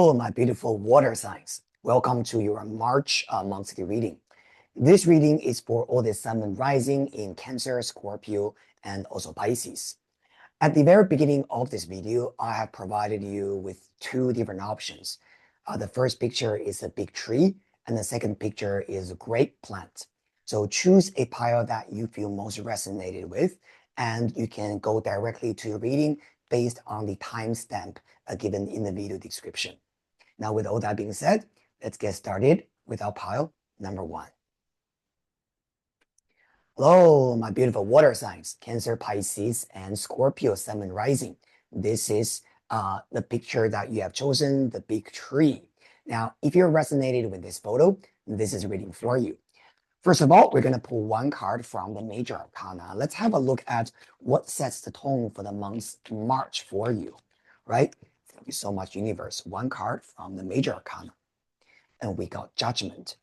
Hello, my beautiful water signs. Welcome to your March monthly reading. This reading is for all the sun and rising in Cancer, Scorpio, and also Pisces. At the very beginning of this video, I have provided you with two different options. The first picture is a big tree, and the second picture is a grape plant. So choose a pile that you feel most resonated with, and you can go directly to your reading based on the timestamp given in the video description. Now, with all that being said, let's get started with our pile number one. Hello, my beautiful water signs, Cancer, Pisces, and Scorpio, sun and rising. This is the picture that you have chosen, the big tree. Now, if you're resonated with this photo, this is reading for you. First of all, we're going to pull one card from the major arcana. Let's have a look at what sets the tone for the month March for you, right? Thank you so much, universe. One card from the major arcana. And we got judgment.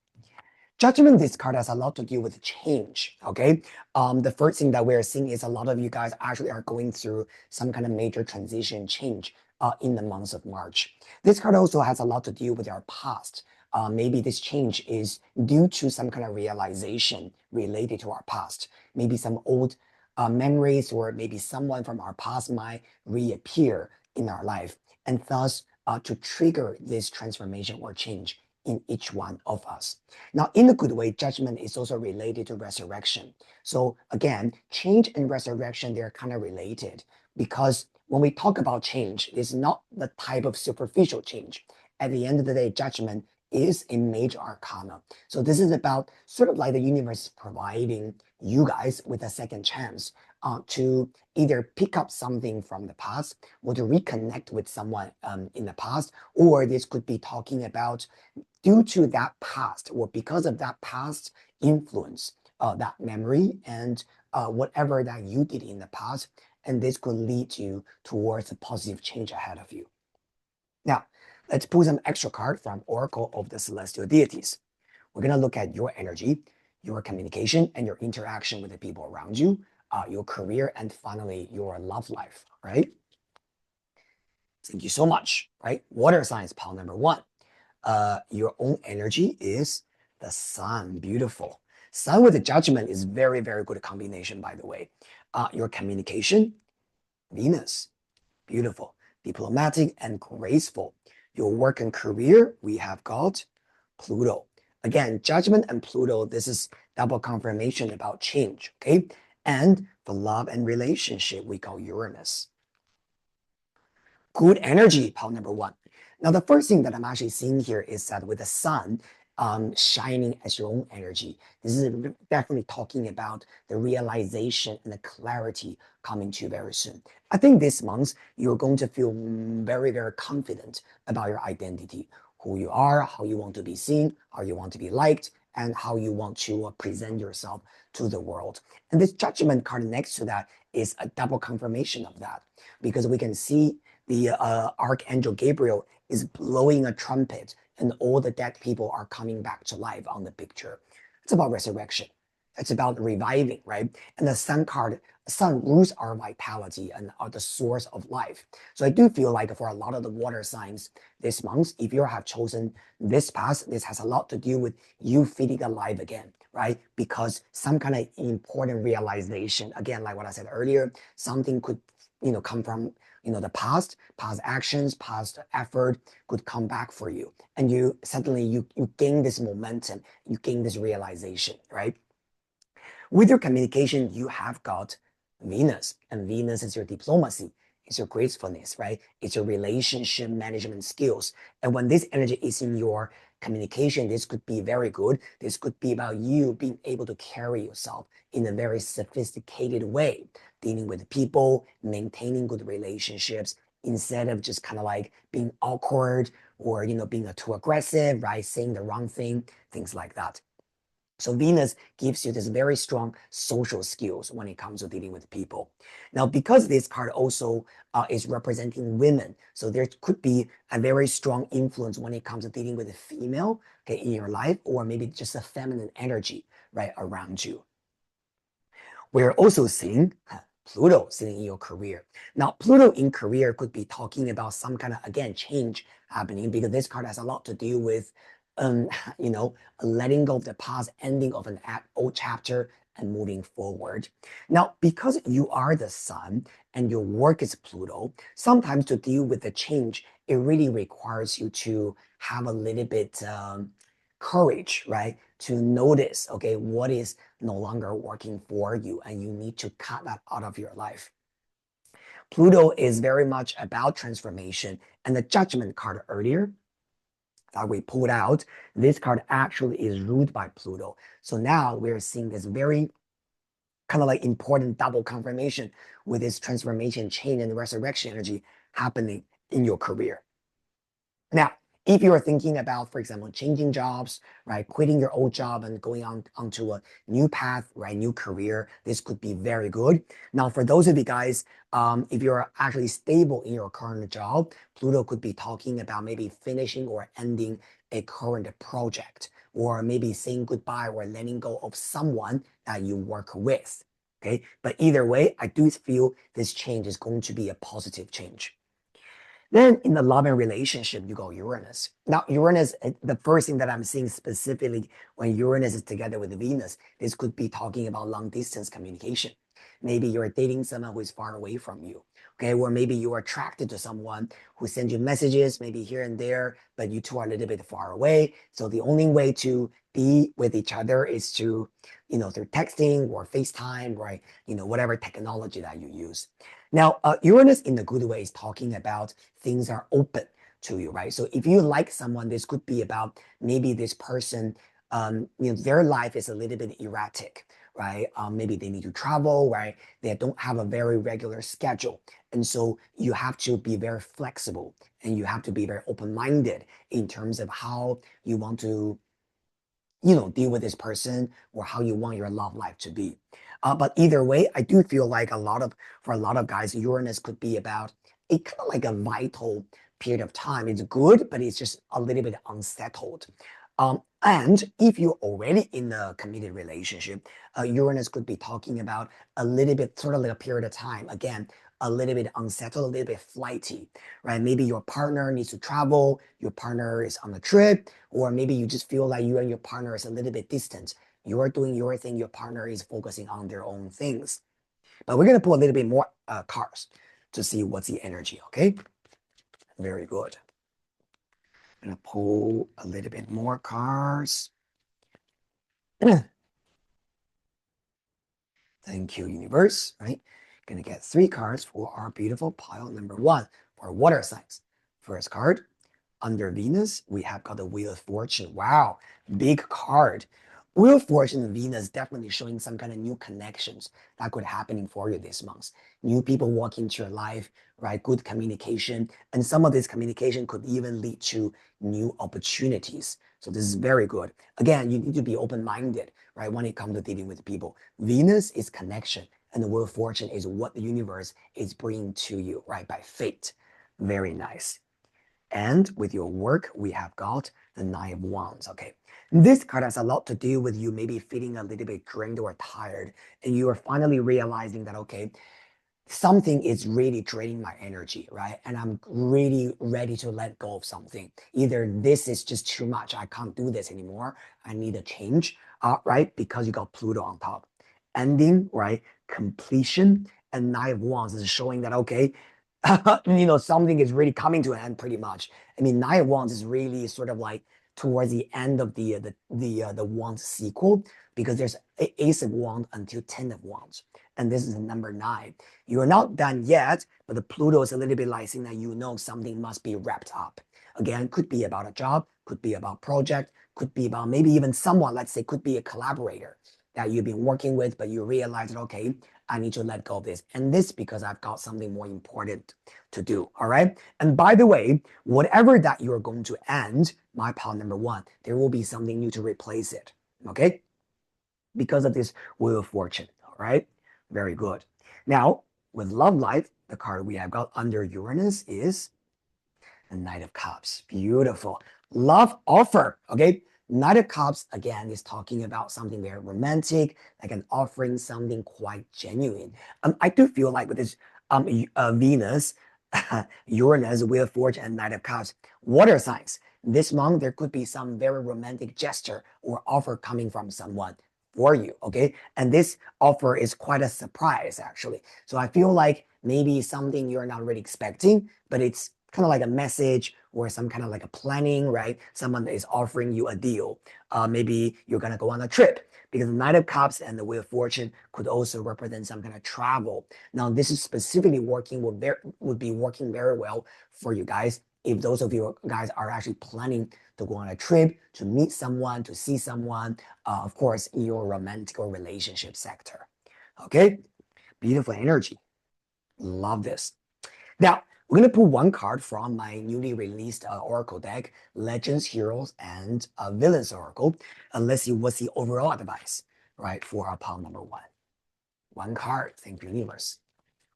Judgment, this card has a lot to do with change, okay? The first thing that we're seeing is a lot of you guys actually are going through some kind of major transition change in the month of March. This card also has a lot to do with our past. Maybe this change is due to some kind of realization related to our past. Maybe some old memories, or maybe someone from our past might reappear in our life, and thus to trigger this transformation or change in each one of us. Now, in a good way, judgment is also related to resurrection. So again, change and resurrection, they're kind of related, because when we talk about change, it's not the type of superficial change. At the end of the day, judgment is a major arcana. So this is about sort of like the universe providing you guys with a second chance to either pick up something from the past, or to reconnect with someone in the past, or this could be talking about due to that past, or because of that past influence, that memory and whatever that you did in the past, and this could lead you towards a positive change ahead of you. Now, let's pull some extra card from Oracle of the Celestial Deities. We're going to look at your energy, your communication, and your interaction with the people around you, your career, and finally, your love life, right? Thank you so much, right? Water signs, pile number one. Your own energy is the sun. Beautiful. Sun with the judgment is very, very good combination, by the way. Your communication, Venus. Beautiful. Diplomatic and graceful. Your work and career, we have got Pluto. Again, judgment and Pluto, this is double confirmation about change, okay? And for love and relationship, we got Uranus. Good energy, pile number one. Now, the first thing that I'm actually seeing here is that with the sun shining as your own energy, this is definitely talking about the realization and the clarity coming to you very soon. I think this month, you're going to feel very, very confident about your identity, who you are, how you want to be seen, how you want to be liked, and how you want to present yourself to the world. And this judgment card next to that is a double confirmation of that, because we can see the Archangel Gabriel is blowing a trumpet, and all the dead people are coming back to life on the picture. It's about resurrection. It's about reviving, right? And the sun card, sun rules our vitality and are the source of life. So I do feel like for a lot of the water signs this month, if you have chosen this path, this has a lot to do with you feeling alive again, right? Because some kind of important realization, again, like what I said earlier, something could, come from the past actions, past effort could come back for you. And you suddenly you gain this momentum, you gain this realization, right? With your communication, you have got Venus, and Venus is your diplomacy, it's your gracefulness, right? It's your relationship management skills. And when this energy is in your communication, this could be very good. This could be about you being able to carry yourself in a very sophisticated way, dealing with people, maintaining good relationships, instead of just kind of like being awkward or, being too aggressive, right? Saying the wrong thing, things like that. So Venus gives you this very strong social skills when it comes to dealing with people. Now, because this card also is representing women, so there could be a very strong influence when it comes to dealing with a female, okay, in your life, or maybe just a feminine energy, right, around you. We're also seeing Pluto sitting in your career. Now, Pluto in career could be talking about some kind of, again, change happening because this card has a lot to do with, um, you know, letting go of the past, ending of an old chapter and moving forward. Now, because you are the sun and your work is Pluto, sometimes to deal with the change, it really requires you to have a little bit courage, right? To notice, okay, what is no longer working for you, and you need to cut that out of your life. Pluto is very much about transformation, and the Judgment card earlier that we pulled out, this card actually is ruled by Pluto. So now we're seeing this very kind of like important double confirmation with this transformation, change, and resurrection energy happening in your career. Now, if you are thinking about, for example, changing jobs, right, quitting your old job and going on onto a new path, right, new career, this could be very good. Now, for those of you guys, if you're actually stable in your current job, Pluto could be talking about maybe finishing or ending a current project, or maybe saying goodbye or letting go of someone that you work with. Okay, but either way, I do feel this change is going to be a positive change. Then in the love and relationship, you go Uranus. Now, Uranus, the first thing that I'm seeing specifically when Uranus is together with Venus, this could be talking about long distance communication. Maybe you're dating someone who is far away from you, okay? Or maybe you are attracted to someone who sends you messages, maybe here and there, but you two are a little bit far away. So the only way to be with each other is to, through texting or FaceTime, right? Whatever technology that you use. Now, Uranus in a good way is talking about things are open to you, right? So if you like someone, this could be about maybe this person, their life is a little bit erratic, right? Maybe they need to travel, right? They don't have a very regular schedule. And so you have to be very flexible and you have to be very open-minded in terms of how you want to deal with this person or how you want your love life to be. But either way, I do feel like for a lot of guys, Uranus could be about a kind of like a vital period of time. It's good, but it's just a little bit unsettled. And if you're already in a committed relationship, Uranus could be talking about a little bit, sort of like a period of time. Again, a little bit unsettled, a little bit flighty, right? Maybe your partner needs to travel, your partner is on a trip, or maybe you just feel like you and your partner is a little bit distant. You're doing your thing, your partner is focusing on their own things. But we're going to pull a little bit more cards to see what's the energy, okay? Very good. I'm going to pull a little bit more cards. Thank you, universe, right? Gonna get 3 cards for our beautiful pile number 1 for water signs. First card, under Venus, we have got the Wheel of Fortune. Wow, big card. Wheel of Fortune and Venus definitely showing some kind of new connections that could happening for you this month. New people walk into your life, right? Good communication. And some of this communication could even lead to new opportunities. So this is very good. Again, you need to be open-minded, right? When it comes to dealing with people. Venus is connection, and the Wheel of Fortune is what the universe is bringing to you, right? By fate. Very nice. And with your work, we have got the Nine of Wands. Okay. This card has a lot to do with you maybe feeling a little bit drained or tired. And you are finally realizing that, okay, something is really draining my energy, right? And I'm really ready to let go of something. Either this is just too much. I can't do this anymore. I need a change, right? Because you got Pluto on top. Ending, right? Completion. And Nine of Wands is showing that, okay, something is really coming to an end pretty much. I mean, Nine of Wands is really sort of like towards the end of the Wands sequel because there's Ace of Wands until 10 of Wands. And this is the number 9. You are not done yet, but the Pluto is a little bit like saying that something must be wrapped up. Again, could be about a job, could be about project, could be about maybe even someone, let's say, could be a collaborator that you've been working with, but you realize that, okay, I need to let go of this. And this because I've got something more important to do. All right. And by the way, whatever that you're going to end, my pile number 1, there will be something new to replace it. Okay. Because of this Wheel of Fortune. All right. Very good. Now, with love life, the card we have got under Uranus is the Knight of Cups. Beautiful. Love offer. Okay. Knight of Cups, again, is talking about something very romantic, like an offering, something quite genuine. I do feel like with this Venus, Uranus, Wheel of Fortune, and Knight of Cups, water signs. This month, there could be some very romantic gesture or offer coming from someone for you, okay? And this offer is quite a surprise, actually. So I feel like maybe something you're not really expecting, but it's kind of like a message or some kind of like a planning, right? Someone is offering you a deal. Maybe you're gonna go on a trip because the Knight of Cups and the Wheel of Fortune could also represent some kind of travel. Now, this is specifically would be working very well for you guys if those of you guys are actually planning to go on a trip, to meet someone, to see someone, of course, in your romantic or relationship sector. Okay, beautiful energy. Love this. Now, we're going to pull one card from my newly released Oracle deck, Legends, Heroes, and Villains Oracle. And let's see what's the overall advice, right, for our pile number one. One card, thank you, universe.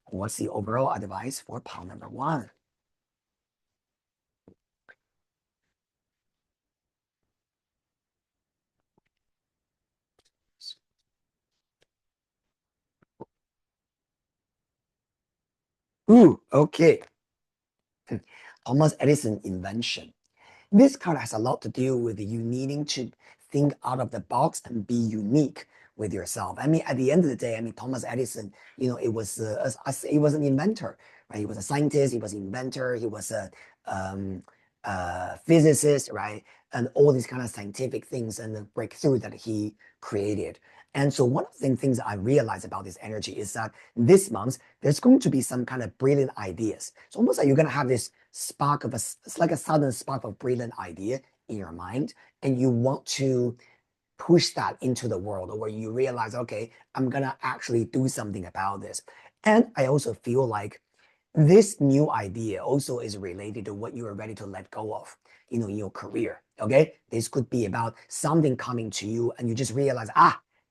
What's the overall advice for pile number one? Ooh, okay. Thomas Edison invention. This card has a lot to do with you needing to think out of the box and be unique with yourself. I mean, at the end of the day, I mean, Thomas Edison, it was he was an inventor, right? He was a scientist, he was an inventor, he was um, a physicist, right? And all these kind of scientific things and the breakthrough that he created. And so one of the things I realized about this energy is that this month there's going to be some kind of brilliant ideas. It's almost like you're going to have this spark of it's like a sudden spark of brilliant idea in your mind, and you want to push that into the world where you realize, okay, I'm going to actually do something about this. And I also feel like this new idea also is related to what you are ready to let go of, in your career. Okay. This could be about something coming to you and you just realize,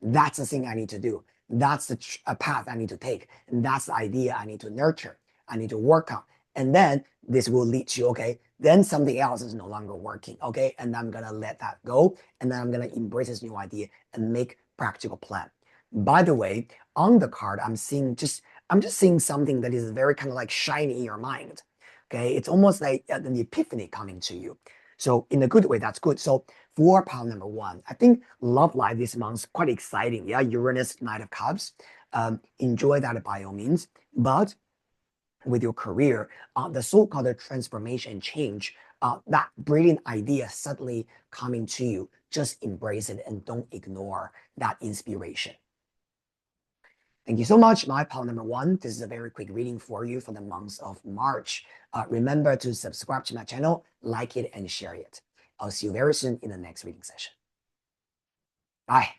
that's the thing I need to do. That's the a path I need to take. And that's the idea I need to nurture. I need to work on. And then this will lead to, okay, then something else is no longer working. Okay. And I'm going to let that go. And then I'm going to embrace this new idea and make practical plan. By the way, on the card, I'm just seeing something that is very kind of like shiny in your mind. Okay, it's almost like an epiphany coming to you. So in a good way, that's good. So for pile number one, I think love life this month is quite exciting. Yeah, Uranus, Knight of Cups. Enjoy that by all means. But with your career, the so-called transformation change, that brilliant idea suddenly coming to you, just embrace it and don't ignore that inspiration. Thank you so much, my pal number one. This is a very quick reading for you for the month of March. Remember to subscribe to my channel, like it, and share it. I'll see you very soon in the next reading session. Bye.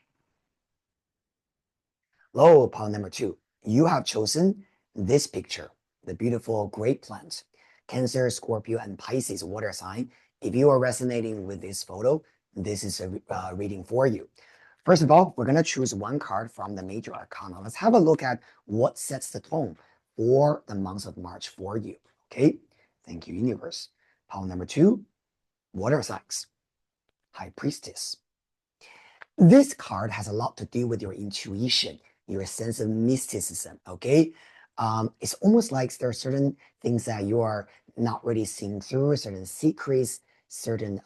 Hello, pal number two. You have chosen this picture, the beautiful great plant, Cancer, Scorpio, and Pisces water sign. If you are resonating with this photo, this is a reading for you. First of all, we're going to choose one card from the major arcana. Let's have a look at what sets the tone for the month of March for you. Okay, thank you, universe. Pile number two, water signs, high priestess. This card has a lot to do with your intuition, your sense of mysticism. Okay, it's almost like there are certain things that you are not really seeing through, certain secrets, certain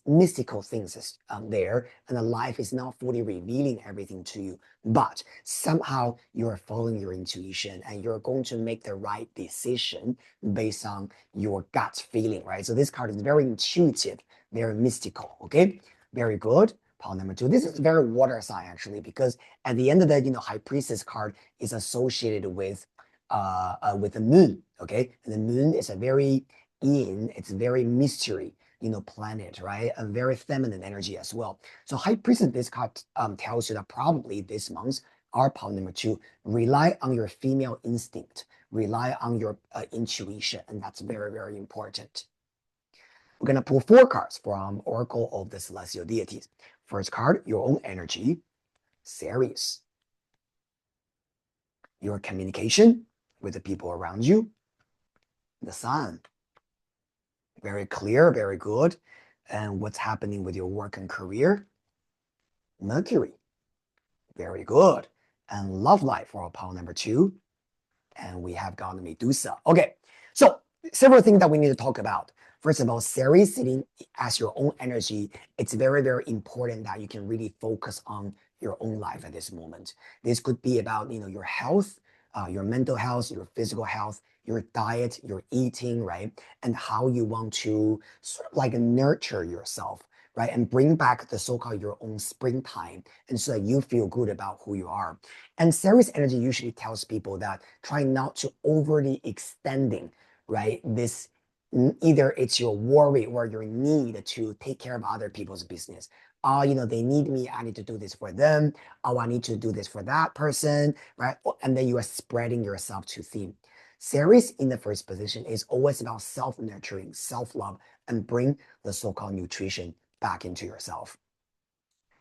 mystical things there, and the life is not fully revealing everything to you. But somehow you are following your intuition, and you're going to make the right decision based on your gut feeling, right? So this card is very intuitive, very mystical. Okay, very good. Pile number two. This is very water sign actually, because at the end of the High Priestess card is associated with the moon. Okay, and the moon is a very it's very mystery, planet, right? A very feminine energy as well. So High Priestess, this card tells you that probably this month, our pile number two, rely on your female instinct, rely on your intuition, and that's very, very important. We're going to pull four cards from Oracle of the Celestial Deities. First card, your own energy, Ceres. Your communication with the people around you, the sun. Very clear, very good. And what's happening with your work and career? Mercury. Very good. And love life for our pile number 2. And we have got Medusa. Okay, so several things that we need to talk about. First of all, Ceres sitting as your own energy, it's very, very important that you can really focus on your own life at this moment. This could be about, your health, your mental health, your physical health, your diet, your eating, right? And how you want to sort of like nurture yourself, right? And bring back the so-called your own springtime. And so that you feel good about who you are. And Ceres energy usually tells people that try not to overly extending, right? This either it's your worry or your need to take care of other people's business. Oh, they need me. I need to do this for them. Oh, I need to do this for that person, right? And then you are spreading yourself too thin. Ceres in the first position is always about self-nurturing, self-love, and bring the so-called nutrition back into yourself.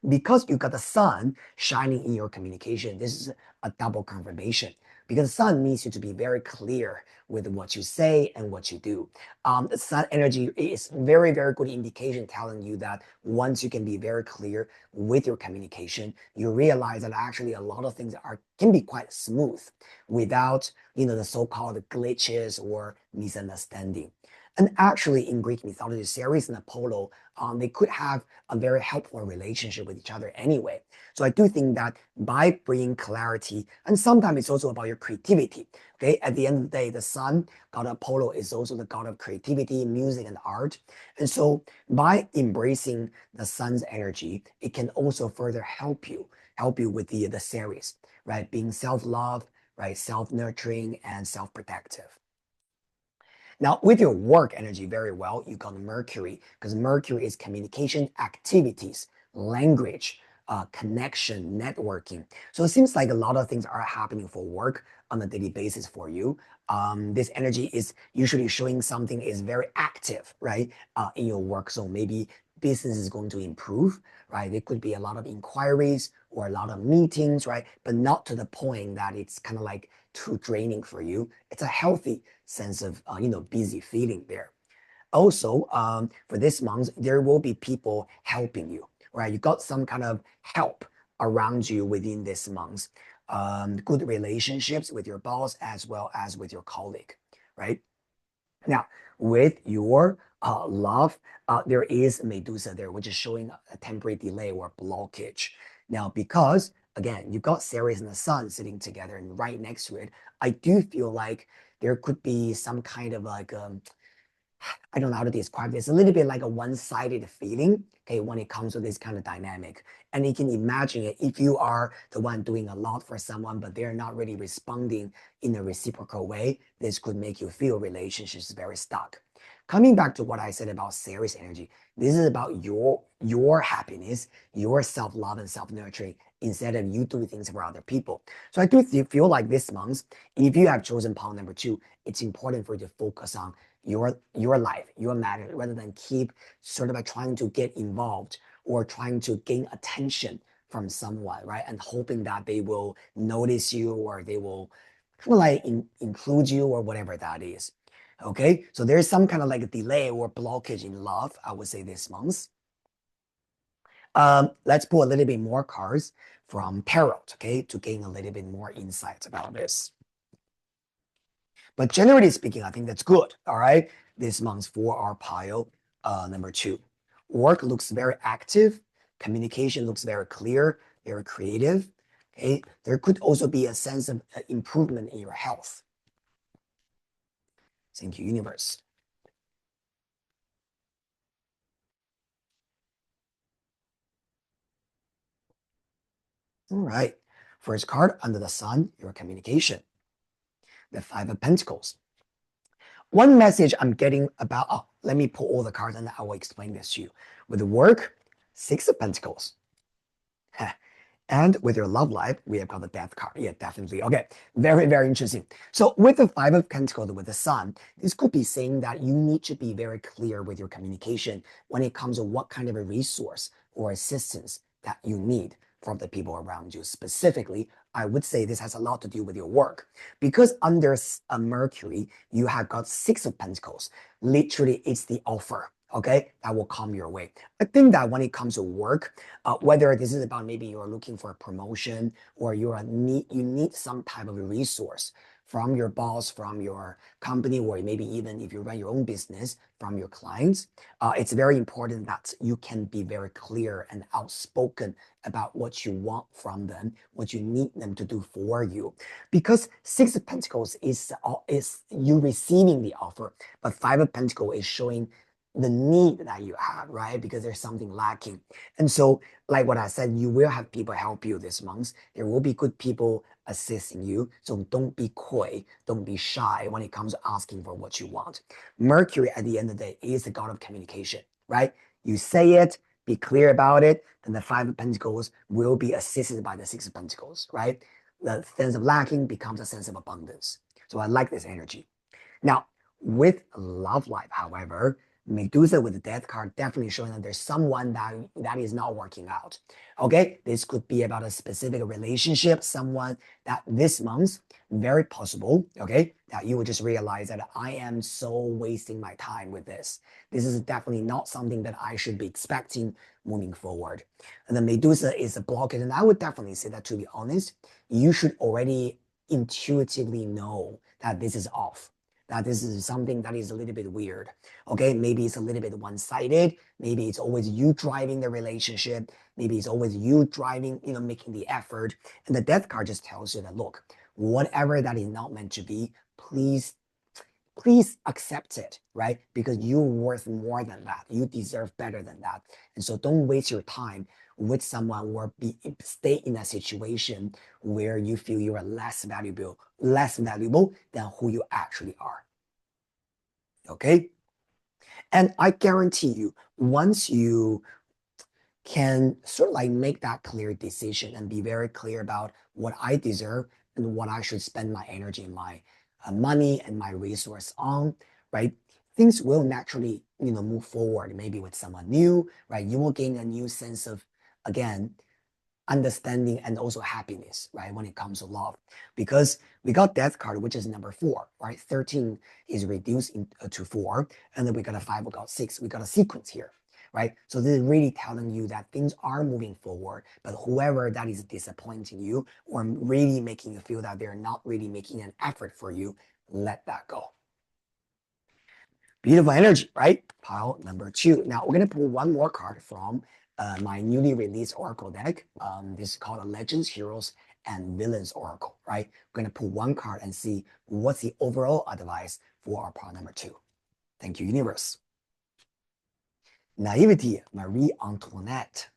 Because you got the sun shining in your communication, this is a double confirmation because the sun needs you to be very clear with what you say and what you do. The sun energy is very, very good indication telling you that once you can be very clear with your communication, you realize that actually a lot of things can be quite smooth without, the so-called glitches or misunderstanding. And actually, in Greek mythology, Ceres and Apollo, they could have a very helpful relationship with each other anyway. So I do think that by bringing clarity, and sometimes it's also about your creativity. Okay, at the end of the day, the sun, god Apollo, is also the god of creativity, music, and art. And so by embracing the sun's energy, it can also further help you with the Ceres, right? Being self-love, right? Self-nurturing and self-protective. Now, with your work energy very well, you got Mercury, because Mercury is communication activities, language, connection, networking. So it seems like a lot of things are happening for work on a daily basis for you. This energy is usually showing something is very active, right, in your work. So maybe business is going to improve, right? There could be a lot of inquiries or a lot of meetings, right? But not to the point that it's kind of like too draining for you. It's a healthy sense of busy feeling there. Also, for this month, there will be people helping you, right? You got some kind of help around you within this month. Good relationships with your boss as well as with your colleague, right? Now, with your love, there is Medusa there, which is showing a temporary delay or blockage. Now, because again, you've got Ceres and the Sun sitting together and right next to it, I do feel like there could be some kind of like I don't know how to describe this. A little bit like a one-sided feeling, okay, when it comes to this kind of dynamic. And you can imagine it if you are the one doing a lot for someone, but they're not really responding in a reciprocal way, this could make you feel relationships very stuck. Coming back to what I said about Ceres energy, this is about your happiness, your self-love and self-nurturing instead of you doing things for other people. So I do feel like this month, if you have chosen pile number 2, it's important for you to focus on your life, your matter, rather than keep sort of like trying to get involved or trying to gain attention from someone, right? And hoping that they will notice you or they will kind of like include you or whatever that is. Okay, so there's some kind of like a delay or blockage in love, I would say this month. Let's pull a little bit more cards from tarot, okay, to gain a little bit more insight about this. But generally speaking, I think that's good. All right. This month for our pile number 2. Work looks very active. Communication looks very clear, very creative. Okay. There could also be a sense of improvement in your health. Thank you, universe. All right. First card under the sun, your communication. The 5 of Pentacles. One message I'm getting about, let me pull all the cards and I will explain this to you. With the work, 6 of Pentacles. And with your love life, we have got the death card. Yeah, definitely. Okay, very, very interesting. So with the 5 of Pentacles with the sun, this could be saying that you need to be very clear with your communication when it comes to what kind of a resource or assistance that you need from the people around you. Specifically, I would say this has a lot to do with your work. Because under a Mercury, you have got 6 of Pentacles. Literally, it's the offer. Okay, that will come your way. I think that when it comes to work, whether this is about maybe you're looking for a promotion or you need some type of a resource from your boss, from your company, or maybe even if you run your own business from your clients, it's very important that you can be very clear and outspoken about what you want from them, what you need them to do for you. Because Six of Pentacles is you receiving the offer, but Five of Pentacles is showing the need that you have, right? Because there's something lacking. And so, like what I said, you will have people help you this month. There will be good people assisting you. So don't be coy, don't be shy when it comes to asking for what you want. Mercury, at the end of the day, is the god of communication, right? You say it, be clear about it, then the Five of Pentacles will be assisted by the Six of Pentacles, right? The sense of lacking becomes a sense of abundance. So I like this energy. Now, with love life, however, Medusa with the death card definitely showing that there's someone that is not working out. Okay, this could be about a specific relationship, someone that this month, very possible, okay, that you will just realize that I am so wasting my time with this. This is definitely not something that I should be expecting moving forward. And the Medusa is a blockage, and I would definitely say that, to be honest, you should already intuitively know that this is off, that this is something that is a little bit weird. Okay, maybe it's a little bit one-sided. Maybe it's always you driving the relationship. Maybe it's always you driving, making the effort. And the death card just tells you that, look, whatever that is not meant to be, please accept it, right? Because you're worth more than that. You deserve better than that. And so don't waste your time with someone or stay in a situation where you feel you are less valuable than who you actually are. Okay? And I guarantee you, once you can sort of like make that clear decision and be very clear about what I deserve and what I should spend my energy, my money, and my resource on, right? Things will naturally, move forward, maybe with someone new, right? You will gain a new sense of, again, understanding and also happiness, right? When it comes to love, because we got death card, which is number 4, right? 13 is reduced to 4, and then we got a 5, we got 6, we got a sequence here, right? So this is really telling you that things are moving forward, but whoever that is disappointing you or really making you feel that they're not really making an effort for you, let that go. Beautiful energy, right? Pile number 2. Now we're going to pull one more card from my newly released Oracle deck. This is called a Legends, Heroes, and Villains Oracle, right? We're going to pull one card and see what's the overall advice for our pile number 2. Thank you, universe. Naivety, Marie Antoinette.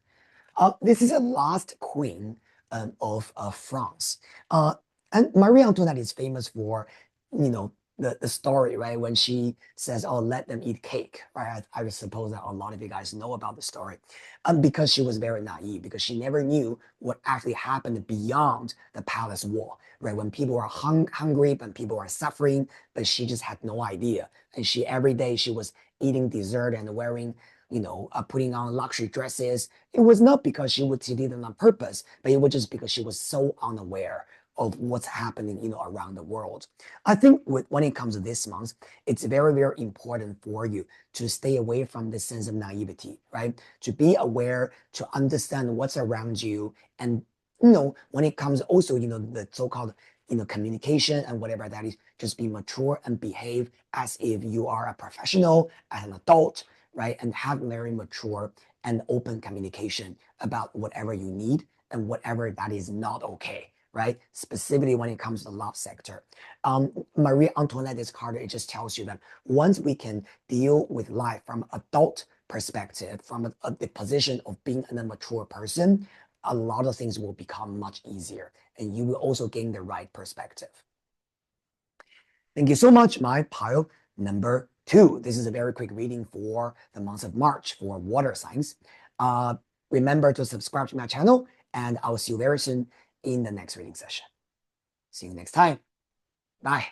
This is a last queen of France. And Marie Antoinette is famous for, the story, right? When she says, oh, let them eat cake, right? I would suppose that a lot of you guys know about the story. Because she was very naive, because she never knew what actually happened beyond the palace wall, right? When people were hungry, when people were suffering, but she just had no idea. And every day she was eating dessert and wearing, putting on luxury dresses. It was not because she did it on purpose, but it was just because she was so unaware of what's happening, around the world. I think when it comes to this month, it's very, very important for you to stay away from this sense of naivety, right? To be aware, to understand what's around you. And, when it comes also, the so-called, communication and whatever that is, just be mature and behave as if you are a professional, as an adult, right? And have very mature and open communication about whatever you need and whatever that is not okay, right? Specifically when it comes to the love sector. Marie Antoinette's card, it just tells you that once we can deal with life from adult perspective, from the position of being a mature person, a lot of things will become much easier and you will also gain the right perspective. Thank you so much, my pile number 2. This is a very quick reading for the month of March for water signs. Remember to subscribe to my channel, and I'll see you very soon in the next reading session. See you next time. Bye.